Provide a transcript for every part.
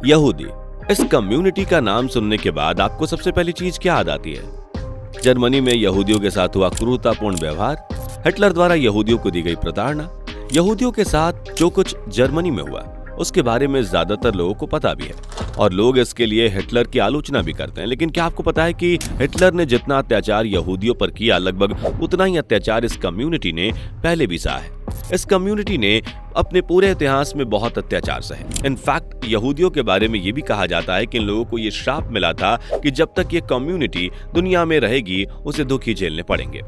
यहूदी, इस कम्युनिटी का नाम सुनने के बाद आपको सबसे पहली चीज क्या याद आती है? जर्मनी में यहूदियों के साथ हुआ क्रूरतापूर्ण व्यवहार, हिटलर द्वारा यहूदियों को दी गई प्रताड़ना। यहूदियों के साथ जो कुछ जर्मनी में हुआ उसके बारे में ज्यादातर लोगों को पता भी है और लोग इसके लिए हिटलर की आलोचना भी करते हैं। लेकिन क्या आपको पता है कि हिटलर ने जितना अत्याचार यहूदियों पर किया, लगभग उतना ही अत्याचार इस कम्युनिटी ने पहले भी सहा है। इस कम्युनिटी ने अपने पूरे इतिहास में बहुत अत्याचार सहे। इनफैक्ट यहूदियों के बारे में ये भी कहा जाता है कि इन लोगों को ये श्राप मिला था कि जब तक ये कम्युनिटी दुनिया में रहेगी उसे दुख ही झेलने पड़ेंगे।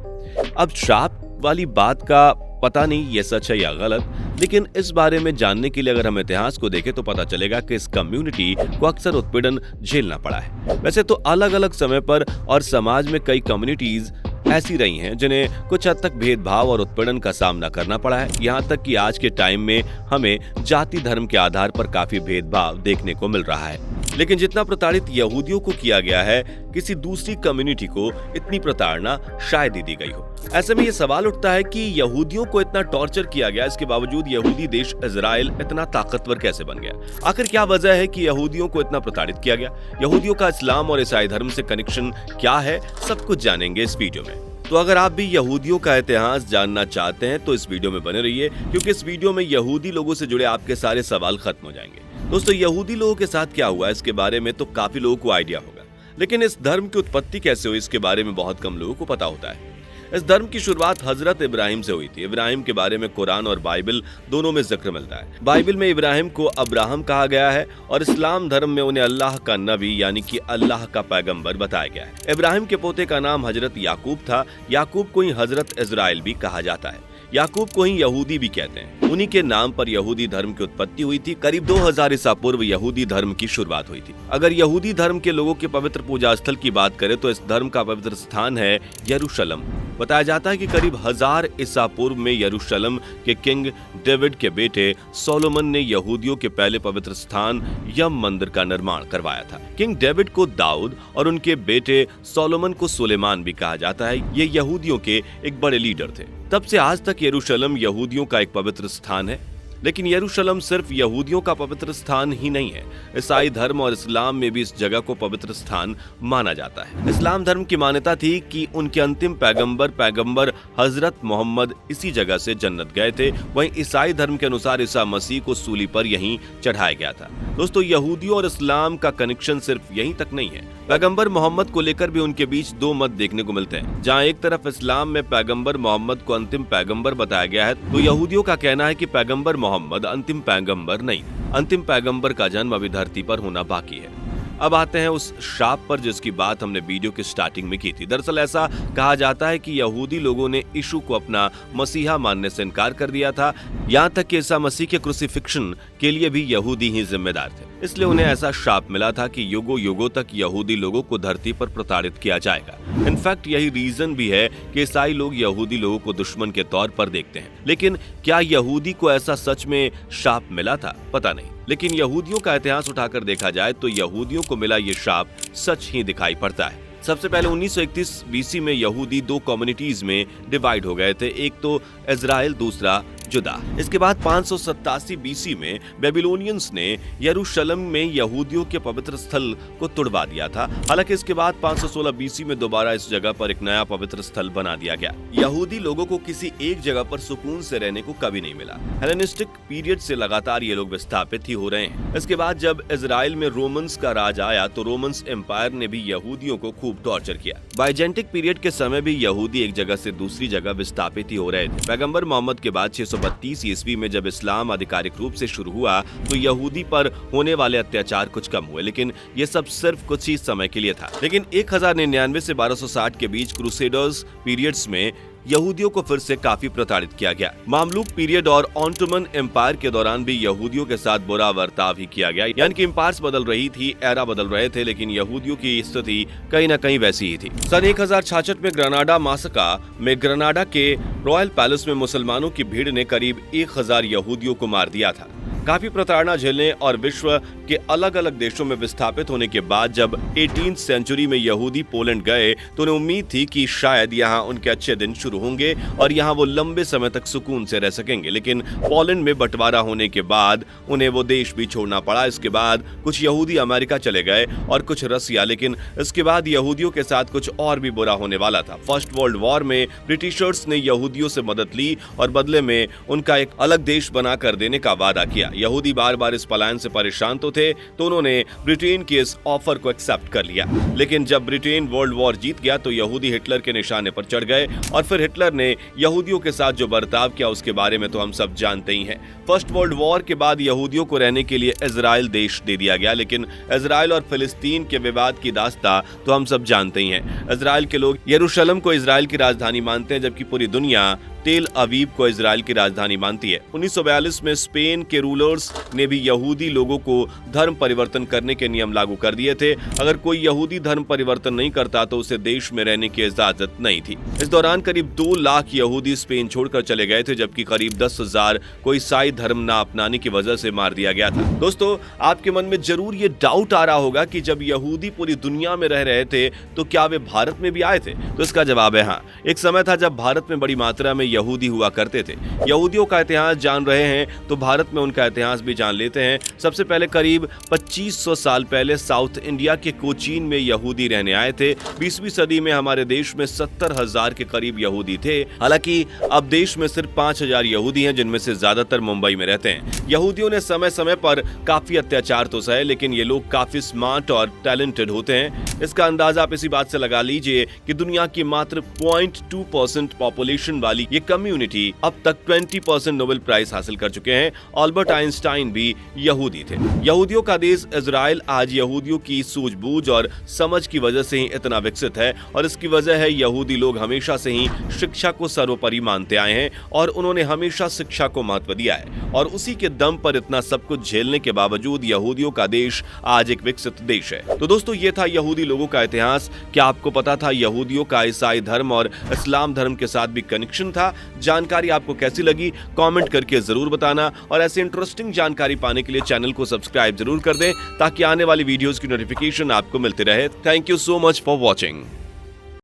अब श्राप वाली बात का पता नहीं ये सच है या गलत, लेकिन इस बारे में जानने के लिए अगर हम इतिहास को देखें तो पता चलेगा कि इस कम्युनिटी को अक्सर उत्पीड़न झेलना पड़ा है। वैसे तो अलग अलग समय पर और समाज में कई कम्युनिटीज ऐसी रही हैं जिन्हें कुछ हद तक भेदभाव और उत्पीड़न का सामना करना पड़ा है। यहाँ तक कि आज के टाइम में हमें जाति धर्म के आधार पर काफी भेदभाव देखने को मिल रहा है। लेकिन जितना प्रताड़ित यहूदियों को किया गया है, किसी दूसरी कम्युनिटी को इतनी प्रताड़ना शायद ही दी गई हो। ऐसे में ये सवाल उठता है कि यहूदियों को इतना टॉर्चर किया गया, इसके बावजूद यहूदी देश इजराइल इतना ताकतवर कैसे बन गया? आखिर क्या वजह है कि यहूदियों को इतना प्रताड़ित किया गया? यहूदियों का इस्लाम और ईसाई धर्म से कनेक्शन क्या है? सब कुछ जानेंगे इस वीडियो में। तो अगर आप भी यहूदियों का इतिहास जानना चाहते हैं तो इस वीडियो में बने रहिए, क्योंकि इस वीडियो में यहूदी लोगों से जुड़े आपके सारे सवाल खत्म हो जाएंगे। दोस्तों, यहूदी लोगों के साथ क्या हुआ इसके बारे में तो काफी लोगों को आइडिया होगा, लेकिन इस धर्म की उत्पत्ति कैसे हुई इसके बारे में बहुत कम लोगों को पता होता है। इस धर्म की शुरुआत हजरत इब्राहिम से हुई थी। इब्राहिम के बारे में कुरान और बाइबल दोनों में जिक्र मिलता है। बाइबल में इब्राहिम को अब्राहम कहा गया है और इस्लाम धर्म में उन्हें अल्लाह का नबी यानी कि अल्लाह का पैगंबर बताया गया है। इब्राहिम के पोते का नाम हजरत याकूब था। याकूब को ही हजरत इजराइल भी कहा जाता है। याकूब को ही यहूदी भी कहते हैं। उन्हीं के नाम पर यहूदी धर्म की उत्पत्ति हुई थी। करीब 2000 ईसा पूर्व यहूदी धर्म की शुरुआत हुई थी। अगर यहूदी धर्म के लोगों के पवित्र पूजा स्थल की बात करें तो इस धर्म का पवित्र स्थान है यरूशलेम। बताया जाता है कि करीब 1000 ईसा पूर्व में यरूशलेम के किंग डेविड के बेटे सोलोमन ने यहूदियों के पहले पवित्र स्थान यम मंदिर का निर्माण करवाया था। किंग डेविड को दाऊद और उनके बेटे सोलोमन को सुलेमान भी कहा जाता है। ये यहूदियों के एक बड़े लीडर थे। तब से आज तक यरूशलेम यहूदियों का एक पवित्र स्थान है। लेकिन यरूशलेम सिर्फ यहूदियों का पवित्र स्थान ही नहीं है। ईसाई धर्म और इस्लाम में भी इस जगह को पवित्र स्थान माना जाता है। इस्लाम धर्म की मान्यता थी कि उनके अंतिम पैगंबर हजरत मोहम्मद इसी जगह से जन्नत गए थे। वहीं ईसाई धर्म के अनुसार ईसा मसीह को सूली पर यहीं चढ़ाया गया था। दोस्तों, यहूदियों और इस्लाम का कनेक्शन सिर्फ यहीं तक नहीं है। पैगंबर मोहम्मद को लेकर भी उनके बीच दो मत देखने को मिलते हैं। जहां एक तरफ इस्लाम में पैगंबर मोहम्मद को अंतिम पैगंबर बताया गया है, तो यहूदियों का कहना है कि पैगंबर मोहम्मद अंतिम पैगंबर नहीं, अंतिम पैगंबर का जन्म अभी धरती पर होना बाकी है। अब आते हैं उस श्राप पर जिसकी बात हमने वीडियो की स्टार्टिंग में की थी। दरअसल ऐसा कहा जाता है कि यहूदी लोगों ने यीशु को अपना मसीहा मानने से इनकार कर दिया था। यहाँ तक कि ईसा मसीह के क्रूसिफिक्शन के लिए भी यहूदी ही जिम्मेदार थे। इसलिए उन्हें ऐसा श्राप मिला था कि युगों युगों तक यहूदी लोगों को धरती पर प्रताड़ित किया जाएगा। इनफैक्ट यही रीजन भी है कि ईसाई लोग यहूदी लोगों को दुश्मन के तौर पर देखते हैं। लेकिन क्या यहूदी को ऐसा सच में श्राप मिला था? पता नहीं। लेकिन यहूदियों का इतिहास उठाकर देखा जाए तो यहूदियों को मिला ये श्राप सच ही दिखाई पड़ता है। सबसे पहले 1931 बीसी में यहूदी दो कम्युनिटीज में डिवाइड हो गए थे, एक तो इजराइल, दूसरा जुदा। इसके बाद 587 बीसी में बेबीलोनियंस ने यरूशलेम में यहूदियों के पवित्र स्थल को तुड़वा दिया था। हालांकि इसके बाद 516 बीसी में दोबारा इस जगह पर एक नया पवित्र स्थल बना दिया गया। यहूदी लोगों को किसी एक जगह पर सुकून से रहने को कभी नहीं मिला। हेलेनिस्टिक पीरियड से लगातार ये लोग विस्थापित ही हो रहे हैं। इसके बाद जब इजराइल में रोमन्स का राज आया तो रोमन्स एम्पायर ने भी यहूदियों को खूब टॉर्चर किया। बाइजेंटिक पीरियड के समय भी यहूदी एक जगह से दूसरी जगह विस्थापित ही हो रहे थे। पैगंबर मोहम्मद के बाद 632 ईस्वी में जब इस्लाम आधिकारिक रूप से शुरू हुआ तो यहूदी पर होने वाले अत्याचार कुछ कम हुए, लेकिन ये सब सिर्फ कुछ ही समय के लिए था। लेकिन 1099 से 1260 के बीच क्रूसेडर्स पीरियड्स में यहूदियों को फिर से काफी प्रताड़ित किया गया। मामलूक पीरियड और ऑटोमन एम्पायर के दौरान भी यहूदियों के साथ बुरा बर्ताव ही किया गया। यानी कि एम्पायर्स बदल रही थी, एरा बदल रहे थे, लेकिन यहूदियों की स्थिति कहीं न कहीं वैसी ही थी। सन 1066 में ग्रनाडा मासका में ग्रनाडा के रॉयल पैलेस में मुसलमानों की भीड़ ने करीब 1000 यहूदियों को मार दिया था। काफी प्रताड़ना झेलने और विश्व के अलग अलग देशों में विस्थापित होने के बाद जब 18th सेंचुरी में यहूदी पोलैंड गए तो उन्हें उम्मीद थी कि शायद यहाँ उनके अच्छे दिन शुरू होंगे और यहाँ वो लंबे समय तक सुकून से रह सकेंगे। लेकिन पोलैंड में बंटवारा होने के बाद उन्हें वो देश भी छोड़ना पड़ा। इसके बाद कुछ यहूदी अमेरिका चले गए और कुछ रसिया। लेकिन इसके बाद यहूदियों के साथ कुछ और भी बुरा होने वाला था। फर्स्ट वर्ल्ड वॉर में ब्रिटिशर्स ने यहूदियों से मदद ली और बदले में उनका एक अलग देश बनाकर देने का वादा किया। यहूदी बार बार इस पलायन से परेशान तो थे, तो उन्होंने ब्रिटेन के इस ऑफर को एक्सेप्ट कर लिया। लेकिन जब ब्रिटेन वर्ल्ड वॉर जीत गया तो यहूदी हिटलर के निशाने पर चढ़ गए और फिर हिटलर ने यहूदियों के साथ जो बर्ताव किया उसके बारे में तो हम सब जानते ही हैं। फर्स्ट वर्ल्ड वॉर के बाद यहूदियों को रहने के लिए इजराइल देश दे दिया गया। लेकिन इजराइल और फिलिस्तीन के विवाद की दास्तां तो हम सब जानते ही हैं। इजराइल के लोग यरूशलेम को इजराइल की राजधानी मानते हैं, जबकि पूरी दुनिया तेल अवीव को इजराइल की राजधानी मानती है। 1942 में स्पेन के रूलर्स ने भी यहूदी लोगों को धर्म परिवर्तन करने के नियम लागू कर दिए थे। अगर कोई यहूदी धर्म परिवर्तन नहीं करता तो उसे देश में रहने की इजाजत नहीं थी। इस दौरान करीब 2 लाख यहूदी स्पेन छोड़कर चले गए थे, जबकि करीब 10,000 को ईसाई धर्म न अपनाने की वजह से मार दिया गया था। दोस्तों, आपके मन में जरूर ये डाउट आ रहा होगा कि जब यहूदी पूरी दुनिया में रह रहे थे तो क्या वे भारत में भी आए थे? तो इसका जवाब है हाँ। एक समय था जब भारत में बड़ी मात्रा में यहूदी हुआ करते थे। यहूदियों का इतिहास जान रहे हैं तो भारत में उनका इतिहास भी जान लेते हैं। सबसे पहले करीब 2500 साल पहले साउथ इंडिया के कोचीन में यहूदी रहने आए थे। 20वीं सदी में हमारे देश में 70,000 के करीब यहूदी थे। हालांकि अब देश में सिर्फ 5,000 यहूदी हैं, जिनमें से ज्यादातर मुंबई में रहते हैं। यहूदियों ने समय समय पर काफी अत्याचार तो सहे, लेकिन ये लोग काफी स्मार्ट और टैलेंटेड होते हैं। इसका अंदाजा आप इसी बात से लगा लीजिए कि दुनिया की मात्र 0.2% पॉपुलेशन वाली ये कम्युनिटी अब तक 20% नोबेल प्राइज हासिल कर चुके हैं। अल्बर्ट आइंस्टाइन भी यहूदी थे। यहूदियों का देश इजराइल आज यहूदियों की सूझबूझ और समझ की वजह से ही इतना विकसित है, और इसकी वजह है यहूदी लोग हमेशा से ही शिक्षा को सर्वोपरि मानते आए हैं और उन्होंने हमेशा शिक्षा को महत्व दिया है। और उसी के दम पर इतना सब कुछ झेलने के बावजूद यहूदियों का देश आज एक विकसित देश है। तो दोस्तों, ये था यहूदी लोगों का इतिहास। क्या आपको पता था यहूदियों का ईसाई धर्म और इस्लाम धर्म के साथ भी कनेक्शन था? जानकारी आपको कैसी लगी कमेंट करके जरूर बताना, और ऐसे इंटरेस्टिंग जानकारी पाने के लिए चैनल को सब्सक्राइब जरूर कर दें ताकि आने वाली वीडियोस की नोटिफिकेशन आपको मिलती रहे। Thank you so much for watching.